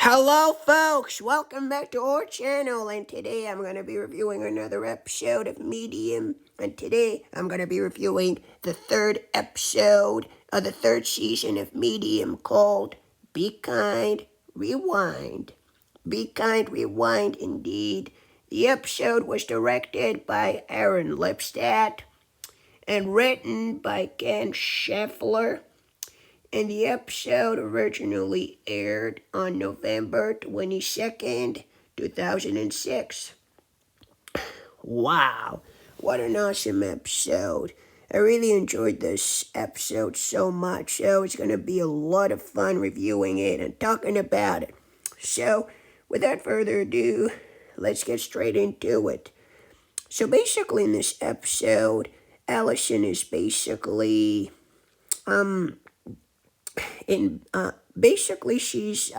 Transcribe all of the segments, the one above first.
Hello, folks! Welcome back to our channel, and today I'm going to be reviewing another episode of Medium. And today I'm going to be reviewing the third episode of the third season of Medium called Be Kind, Rewind. Be Kind, Rewind, indeed. The episode was directed by Aaron Lipstadt and written by Ken Scheffler. And the episode originally aired on November 22nd, 2006. Wow, what an awesome episode. I really enjoyed this episode so much, so it's going to be a lot of fun reviewing it and talking about it. So, without further ado, let's get straight into it. So basically in this episode, Allison is basically, basically she's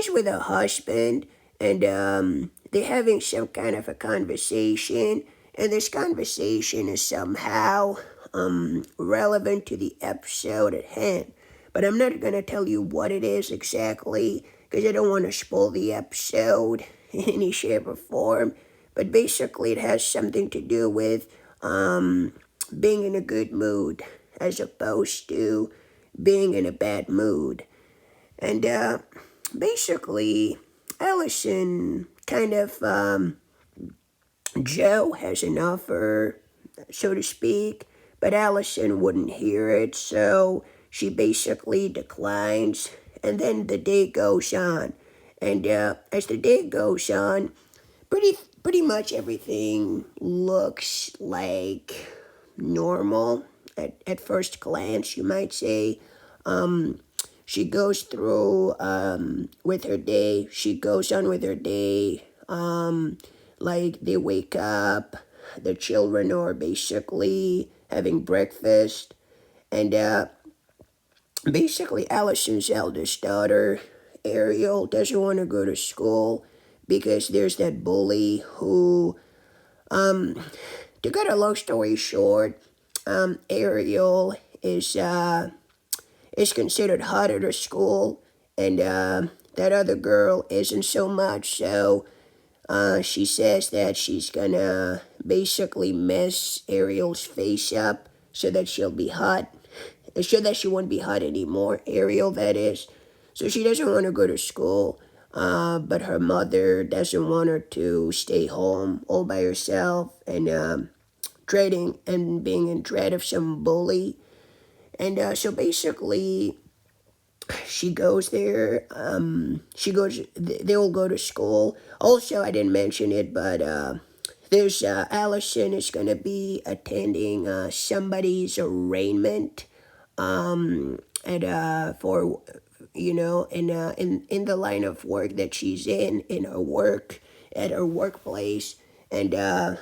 with her husband, and they're having some kind of a conversation, and this conversation is somehow relevant to the episode at hand. But I'm not gonna tell you what it is exactly because I don't want to spoil the episode in any shape or form. But basically, it has something to do with being in a good mood as opposed to being in a bad mood. And basically, Allison kind of, Joe has an offer, so to speak, but Allison wouldn't hear it, so she basically declines. And then the day goes on. And as the day goes on, pretty much everything looks like normal at first glance, you might say. She goes through with her day. She goes on with her day. Like they wake up, the children are basically having breakfast, and basically Allison's eldest daughter, Ariel, doesn't want to go to school because there's that bully who, to cut a long story short, Ariel is considered hot at her school, and that other girl isn't so much. So she says that she's gonna basically mess Ariel's face up so that she'll be hot, so that she won't be hot anymore. Ariel, that is. So she doesn't want to go to school. But her mother doesn't want her to stay home all by herself and dreading and being in dread of some bully. And so basically, she goes there. They all go to school. Also, I didn't mention it, but there's Allison is gonna be attending somebody's arraignment. And for in the line of work that she's in her work at her workplace, and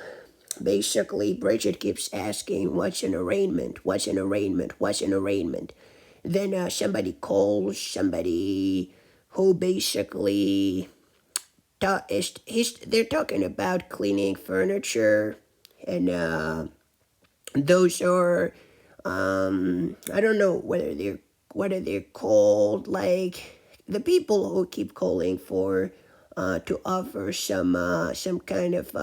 basically Bridget keeps asking, "What's an arraignment? What's an arraignment? What's an arraignment?" Then somebody calls somebody who basically they're talking about cleaning furniture, and those are I don't know what are they called, like the people who keep calling for to offer some kind of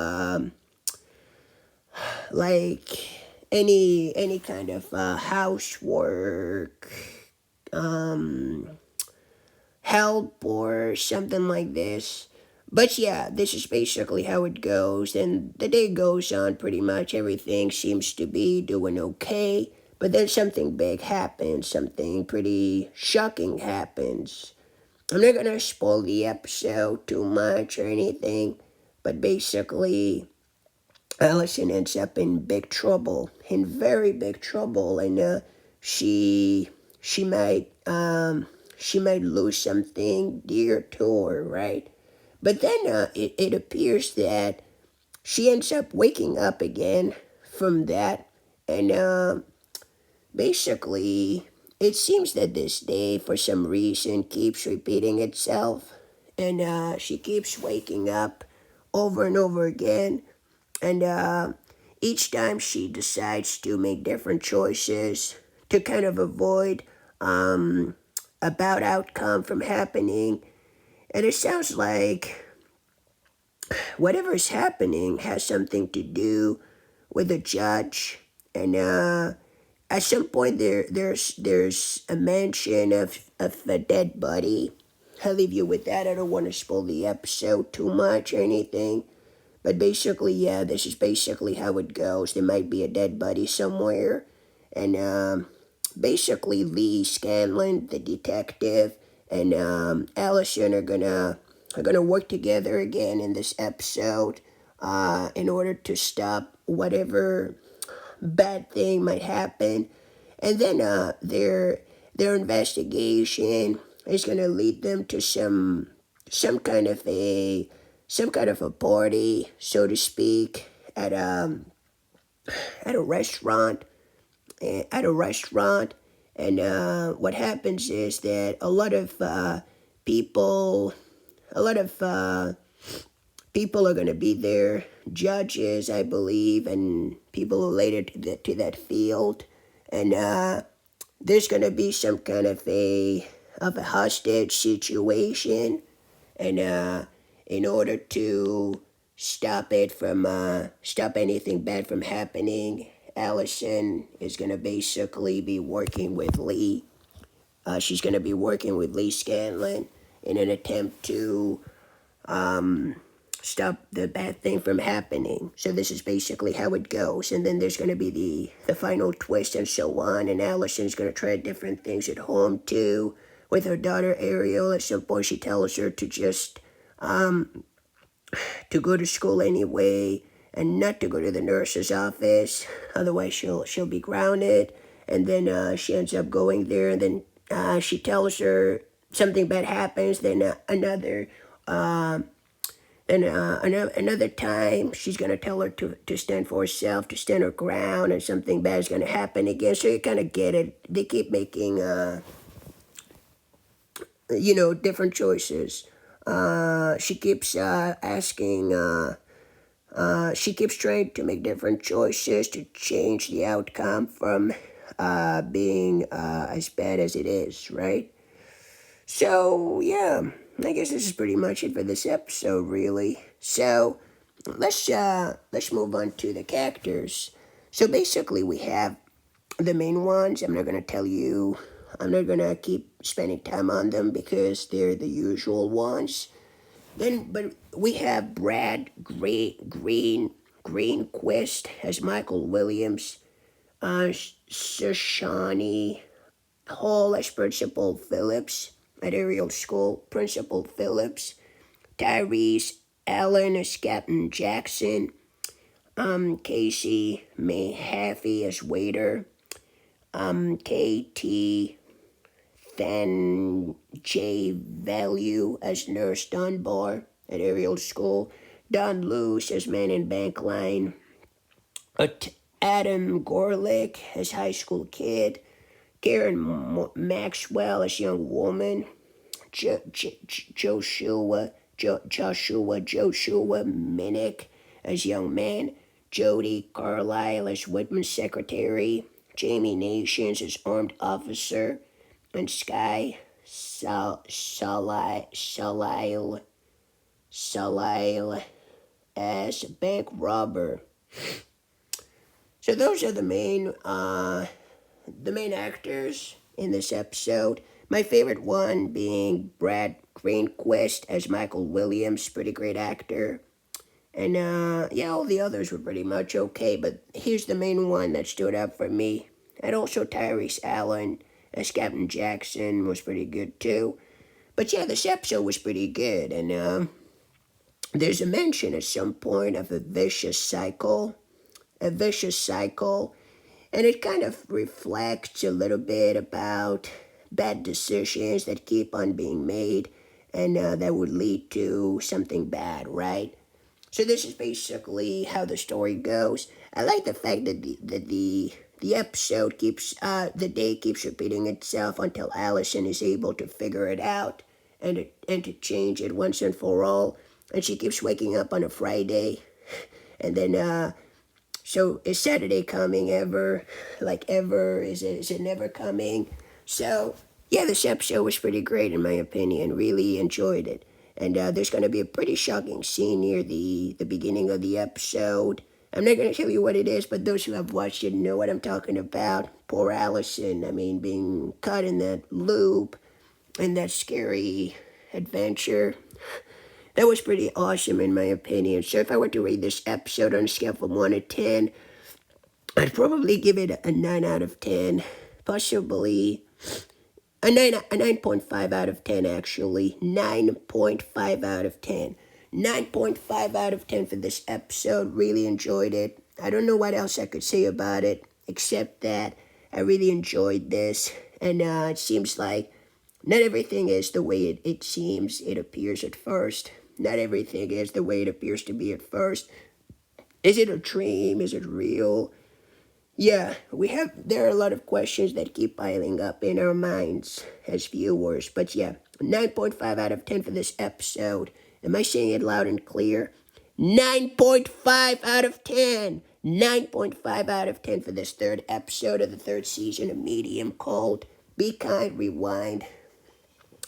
like any kind of housework help or something like this. But yeah, this is basically how it goes, and the day goes on. Pretty much everything seems to be doing okay, but then something big happens, something pretty shocking happens. I'm not gonna spoil the episode too much or anything, but basically Allison ends up in big trouble, in very big trouble, and she she might she might lose something dear to her, right? But then it appears that she ends up waking up again from that, and basically it seems that this day, for some reason, keeps repeating itself, and she keeps waking up over and over again, and each time she decides to make different choices to kind of avoid a bad outcome from happening. And it sounds like whatever is happening has something to do with the judge. And at some point there's a mention of a dead body. I'll leave you with that. I don't want to spoil the episode too much or anything. But basically, yeah, this is basically how it goes. There might be a dead body somewhere. And basically, Lee Scanlon, the detective, and Allison are gonna work together again in this episode in order to stop whatever bad thing might happen. And then their investigation is gonna lead them to some kind of a party, so to speak, at a restaurant. And what happens is that a lot of people, a lot of people are gonna be there, judges, I believe, and people related to that field, and there's gonna be some kind of a hostage situation, and in order to stop anything bad from happening, Allison is gonna basically be working with Lee. She's gonna be working with Lee Scanlon in an attempt to stop the bad thing from happening. So this is basically how it goes. And then there's going to be the final twist and so on. And Allison's going to try different things at home too. With her daughter Ariel, at some point she tells her to just to go to school anyway and not to go to the nurse's office. Otherwise she'll be grounded. And then she ends up going there, and then she tells her something bad happens. Then another time, she's going to tell her to stand for herself, to stand her ground, and something bad is going to happen again. So you kind of get it. They keep making, different choices. She keeps she keeps trying to make different choices to change the outcome from being as bad as it is, right? So, yeah. I guess this is pretty much it for this episode, really. So, let's move on to the characters. So basically, we have the main ones. I'm not gonna keep spending time on them because they're the usual ones. But we have Brad Greenquist as Michael Williams, Shoshani Hall as Principal Phillips at Ariel School, Principal Phillips, Tyrese Allen as Captain Jackson, Casey Mahaffey as waiter, KT Than J. Value as Nurse Dunbar at Ariel School, Don Luce as Man in Bank Line, Adam Gorlick as High School Kid, Karen Maxwell as Young Woman, Joshua Minnick as Young Man, Jody Carlisle as Whitman's Secretary, Jamie Nations as Armed Officer, and Sky Salile as Bank Robber. So those are the main actors in this episode. My favorite one being Brad Greenquist as Michael Williams, pretty great actor. And all the others were pretty much okay, but here's the main one that stood out for me. And also Tyrese Allen as Captain Jackson was pretty good too. But yeah, this episode was pretty good, and there's a mention at some point of a vicious cycle, and it kind of reflects a little bit about bad decisions that keep on being made, and that would lead to something bad, right? So this is basically how the story goes. I like the fact that the episode the day keeps repeating itself until Allison is able to figure it out and to change it once and for all. And she keeps waking up on a Friday, and then so is Saturday coming ever? Like ever? Is it never coming? So yeah, this episode was pretty great in my opinion. Really enjoyed it. And there's going to be a pretty shocking scene near the beginning of the episode. I'm not going to tell you what it is, but those who have watched it know what I'm talking about. Poor Allison, I mean, being caught in that loop and that scary adventure. That was pretty awesome in my opinion. So if I were to rate this episode on a scale from 1 to 10, I'd probably give it a 9 out of 10. Possibly a 9.5 out of 10 actually. 9.5 out of 10. 9.5 out of 10 for this episode. Really enjoyed it. I don't know what else I could say about it, except that I really enjoyed this. And it seems like not everything is the way it seems, it appears at first. Not everything is the way it appears to be at first. Is it a dream? Is it real? Yeah, there are a lot of questions that keep piling up in our minds as viewers. But yeah, 9.5 out of 10 for this episode. Am I saying it loud and clear? 9.5 out of 10. 9.5 out of 10 for this third episode of the third season of Medium called Be Kind, Rewind.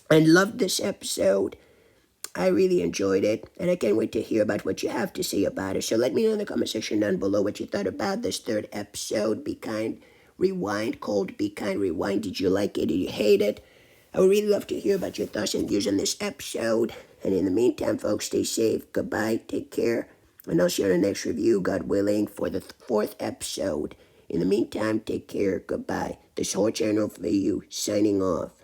I loved this episode. I really enjoyed it, and I can't wait to hear about what you have to say about it. So let me know in the comment section down below what you thought about this third episode, Be Kind, Rewind, called Be Kind, Rewind. Did you like it? Did you hate it? I would really love to hear about your thoughts and views on this episode. And in the meantime, folks, stay safe. Goodbye. Take care. And I'll see you on the next review, God willing, for the fourth episode. In the meantime, take care. Goodbye. This whole channel for you, signing off.